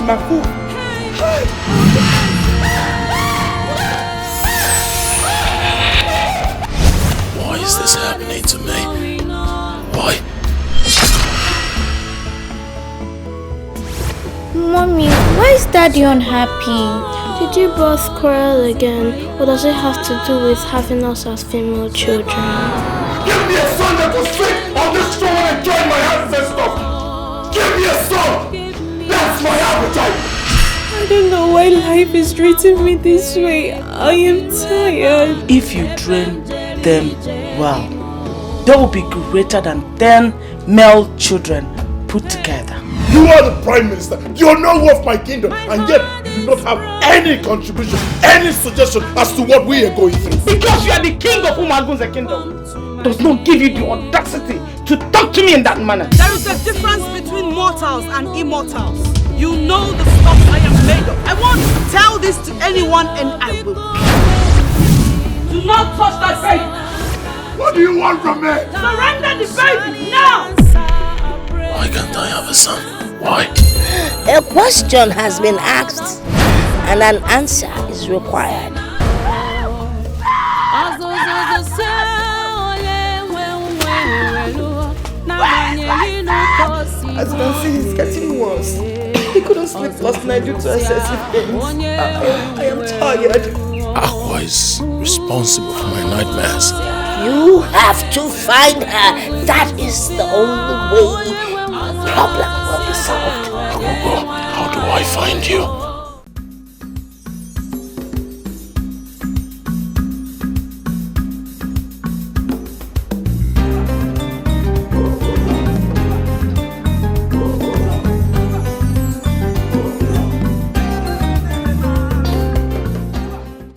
my food. Why is this happening to me? Why? Mommy, why is Daddy unhappy? Did you both quarrel again, or does it have to do with having us as female children? Give me a son that will sit on this throne and join my ancestors! Give me a son! That's my appetite! I don't know why life is treating me this way. I am tired. If you train them well, they will be greater than 10 male children put together. You are the Prime Minister. You are no of my kingdom, and yet you do not have any contribution, any suggestion as to what we are going through. Because you are the king of whom owns the kingdom, does not give you the audacity to talk to me in that manner. There is a difference between mortals and immortals. You know the stuff I am made of. I won't tell this to anyone, and I will. Do not touch that baby. What do you want from me? Surrender the baby now. Why can't I have a son? Why? A question has been asked and an answer is required. As you can see, he's getting worse. He couldn't sleep last night due to excessive pains. I am tired. Aqua is responsible for my nightmares. You have to find her. That is the only way the problem will be solved. Agogo, how do I find you?